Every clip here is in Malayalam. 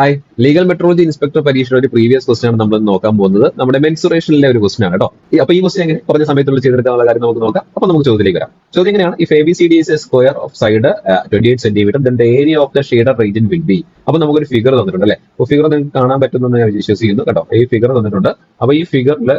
ഹായ്, ലീഗൽ മെട്രോളജി ഇൻസ്പെക്ടർ പരീക്ഷയുടെ ഒരു പ്രീവിയസ് ക്വസ്റ്റൻ ആണ് നമ്മൾ നോക്കാൻ പോകുന്നത്. നമ്മുടെ മെൻസുറേഷനിലെ ഒരു ക്വസ്റ്റൻ ആണ് കേട്ടോ. അപ്പൊ ഈ ക്വസ്റ്റൻ എങ്ങനെ കുറഞ്ഞ സമയത്തുള്ള ചെയ്തെടുക്കാനുള്ള കാര്യം നമുക്ക് നോക്കാം. അപ്പൊ നമുക്ക് ചോദ്യത്തിലേക്ക് വരാം. ചോദ്യം എങ്ങനെയാണ്? If A B C D is A square of side 28 centimetre then the area of the shaded region will be. അപ്പൊ നമുക്കൊരു ഫിഗർ തന്നിട്ടുണ്ട് അല്ലെ. അപ്പൊ ഫിഗർ നിങ്ങൾക്ക് കാണാൻ പറ്റുമെന്ന് ഞാൻ വിശ്വസിക്കുന്നു കേട്ടോ. ഈ ഫിഗർ തന്നിട്ടുണ്ട്. അപ്പൊ ഈ ഫിഗറിൽ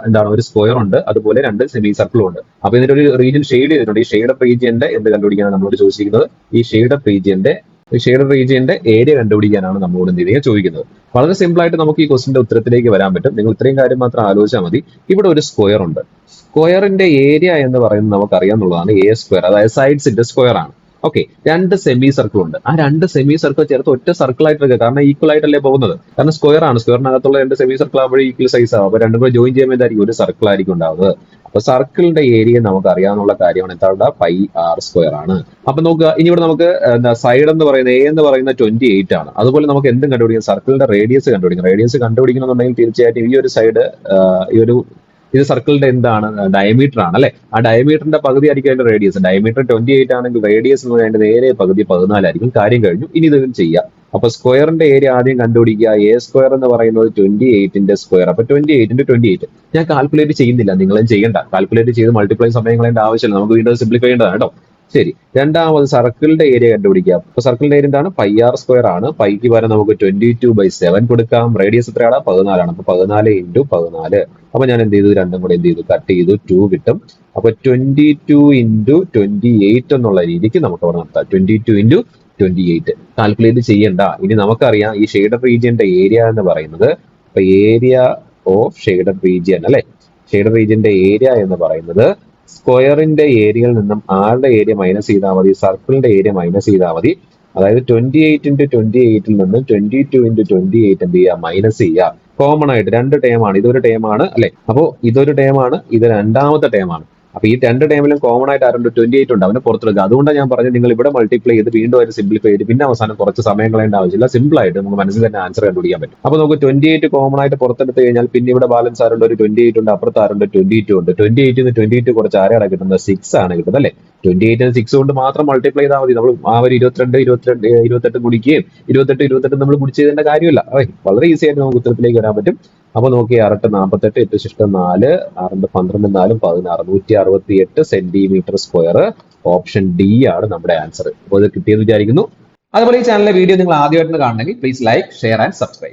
എന്താണ്, ഒരു സ്ക്വയർ ഉണ്ട്, അതുപോലെ രണ്ട് സെമി സർക്കിളും ഉണ്ട്. അപ്പൊ ഇതിന്റെ ഒരു റീജിയൻ ഷെയ്ഡ് ചെയ്തിട്ടുണ്ട്. ഈ ഷെയ്ഡഡ് റീജിയന്റെ എന്ത് കണ്ടുപിടിക്കാനാണ് നമ്മളോട് ചോദിച്ചിരിക്കുന്നത്? ഈ ഷെയ്ഡഡ് റീജിയന്റെ ഏരിയ കണ്ടുപിടിക്കാനാണ് നമ്മളോട് എന്ത് ചെയ്യുക ചോദിക്കുന്നത്. വളരെ സിമ്പിൾ ആയിട്ട് നമുക്ക് ഈ ക്വസ്റ്റിന്റെ ഉത്തരത്തിലേക്ക് വരാൻ പറ്റും. നിങ്ങൾ ഇത്രയും കാര്യം മാത്രം ആലോചിച്ചാൽ മതി. ഇവിടെ ഒരു സ്ക്വയർ ഉണ്ട്. സ്ക്വയറിന്റെ ഏരിയ എന്ന് പറയുന്നത് നമുക്ക് അറിയാവുന്നതാണ് എ സ്ക്വയർ, അതായത് സൈഡ്സിന്റെ സ്ക്വയർ ആണ്. ഓക്കെ, രണ്ട് സെമി സർക്കിൾ ഉണ്ട്. ആ രണ്ട് സെമി സർക്കിൾ ചേർത്ത് ഒറ്റ സർക്കിൾ ആയിട്ട് എടുക്കുക, കാരണം ഈക്വൽ ആയിട്ടല്ലേ പോകുന്നത്. കാരണം സ്ക്വയർ ആണ്, സ്ക്വയറിനകത്തുള്ള രണ്ട് സെമി സർക്കിൾ ആകുമ്പോൾ ഈക്വൽ സൈസ് ആവും. അപ്പൊ രണ്ടും കൂടെ ജോയിൻ ചെയ്യുമ്പോൾ എന്തായിരിക്കും? ഒരു സർക്കിൾ ആയിരിക്കും ഉണ്ടാവുന്നത്. അപ്പൊ സർക്കിളിന്റെ ഏരിയ നമുക്ക് അറിയാവുന്ന കാര്യമാണ് എന്താണ്? പൈ ആർ സ്ക്വയർ ആണ്. അപ്പൊ നോക്കുക, ഇനി ഇവിടെ നമുക്ക് എന്താ സൈഡ് എന്ന് പറയുന്നത് എ എന്ന് പറയുന്ന 28 ആണ്. അതുപോലെ നമുക്ക് എന്തും കണ്ടുപിടിക്കാം? സർക്കിളിന്റെ റേഡിയസ് കണ്ടുപിടിക്കണം. റേഡിയസ് കണ്ടുപിടിക്കണമെന്നുണ്ടെങ്കിൽ തീർച്ചയായിട്ടും ഈ ഒരു സൈഡ് ഇത് സർക്കിളിന്റെ എന്താണ്? ഡയമീറ്റർ ആണ് അല്ലെ. ആ ഡയമീറ്ററിന്റെ പകുതി ആയിരിക്കും അതിന്റെ റേഡിയസ്. ഡയമീറ്റർ 28 ആണെങ്കിൽ റേഡിയസ് എന്ന് പറയുന്നത് നേരെ പകുതി 14 ആയിരിക്കും. കാര്യം കഴിഞ്ഞു. ഇനി ഇത് ചെയ്യാം. അപ്പൊ സ്ക്വയറിന്റെ ഏരിയ ആദ്യം കണ്ടുപിടിക്കുക. എ സ്ക്വയർ എന്ന് പറയുന്നത് 28ന്റെ സ്ക്വയർ. അപ്പൊ 28 × 28. ഞാൻ കാൽക്കുലേറ്റ് ചെയ്യുന്നില്ല, നിങ്ങളും ചെയ്യണ്ട. കാൽക്കുലേറ്റ് ചെയ്ത് മൾട്ടിപ്ലൈ സമയം കളയേണ്ട ആവശ്യമില്ല. നമുക്ക് വീണ്ടും സിംപ്ലിഫൈ ചെയ്യേണ്ടതാണ് കേട്ടോ. ശരി, രണ്ടാമത് സർക്കിളിന്റെ ഏരിയ കണ്ടുപിടിക്കുക. അപ്പൊ സർക്കിളിന്റെ ഏരിയ എന്താണ്? പൈ ആർ സ്ക്വയർ ആണ്. പൈക്ക് പകരം നമുക്ക് 22/7 കൊടുക്കാം. റേഡിയസ് എത്രയാണ്? 14 ആണ്. അപ്പൊ 14 × 14. അപ്പൊ ഞാൻ എന്ത് ചെയ്തു? രണ്ടും കൂടെ എന്ത് ചെയ്തു? കട്ട് ചെയ്തു. 2 കിട്ടും. അപ്പൊ 22 × 28 എന്നുള്ള രീതിക്ക് നമുക്ക് അവിടെ നടത്താം. 22 × 28 കാൽക്കുലേറ്റ് ചെയ്യണ്ട. ഇനി നമുക്കറിയാം ഈ ഷെയ്ഡഡ് റീജിയന്റെ ഏരിയ എന്ന് പറയുന്നത്, അപ്പൊ ഏരിയ ഓഫ് ഷെയ്ഡഡ് റീജിയൻ അല്ലെ. ഷെയ്ഡഡ് റീജിയന്റെ ഏരിയ എന്ന് പറയുന്നത് സ്ക്വയറിന്റെ ഏരിയയിൽ നിന്നും ആരുടെ ഏരിയ മൈനസ് ചെയ്താൽ മതി? സർക്കിളിന്റെ ഏരിയ മൈനസ് ചെയ്താൽ മതി. അതായത് 28 × 28 നിന്നും 22 × 28 എന്ത് ചെയ്യുക? മൈനസ് ചെയ്യുക. കോമൺ ആയിട്ട് രണ്ട് ടേമാണ്. ഇതൊരു ടേമാണ് അല്ലെ. അപ്പോ ഇതൊരു ടേമാണ്, ഇത് രണ്ടാമത്തെ ടേമാണ്. അപ്പൊ ഈ രണ്ട് ടൈമിലും കോമൺ ആയിട്ട് ആരുണ്ട്? 28 ഉണ്ട്. അവനെ പുറത്തെടുക്കുക. അതുകൊണ്ടാണ് ഞാൻ പറഞ്ഞത് നിങ്ങൾ ഇവിടെ മൾട്ടിപ്ലൈ ചെയ്ത് വീണ്ടും അതിന് സിംപ്ലിഫൈ ചെയ്ത് പിന്നെ അവസാനം കുറച്ച് സമയം കളയേണ്ട ആവശ്യമില്ല. സിമ്പിൾ ആയിട്ട് നമുക്ക് മനസ്സിൽ തന്നെ ആൻസർ കണ്ടുപിടിക്കാൻ പറ്റും. അപ്പൊ നമുക്ക് 28 കോമൺ ആയിട്ട് പുറത്തെടുത്ത് കഴിഞ്ഞാൽ പിന്നെ ഇവിടെ ബാലൻസ് ആരുണ്ട്? ഒരു 28 ഉണ്ട്, അപ്പുറത്ത് ആരുണ്ട്? 22 ഉണ്ട്. 28 ന്ന് 22 കുറച്ച് ആരെയാണ് കിട്ടുന്നത്? 6 ആണ് കിട്ടുന്നത് അല്ലെ. 28 ന് 6 കൊണ്ട് മാത്രം മൾട്ടിപ്ലൈ ചെയ്താൽ മതി. നമ്മൾ ആ ഒരു 28 ഗുണിക്കുകയും 28 നമ്മൾ ഗുണിച്ച് ചെയ്തേണ്ട കാര്യമില്ല. വളരെ ഈസി ആയിട്ട് നമുക്ക് ഉത്തരത്തിലേക്ക് വരാൻ പറ്റും. അപ്പൊ നോക്കി 6 × 48, 8 × 4, 6 × 12, 4, 16, 168 സെന്റിമീറ്റർ സ്ക്വയർ. ഓപ്ഷൻ ഡി ആണ് നമ്മുടെ ആൻസർ. അപ്പോൾ ഇത് കിട്ടിയെന്ന് വിചാരിക്കുന്നു. അതുപോലെ ഈ ചാനലിലെ വീഡിയോ നിങ്ങൾ ആദ്യമായിട്ട് കാണണമെങ്കിൽ please like, share and subscribe.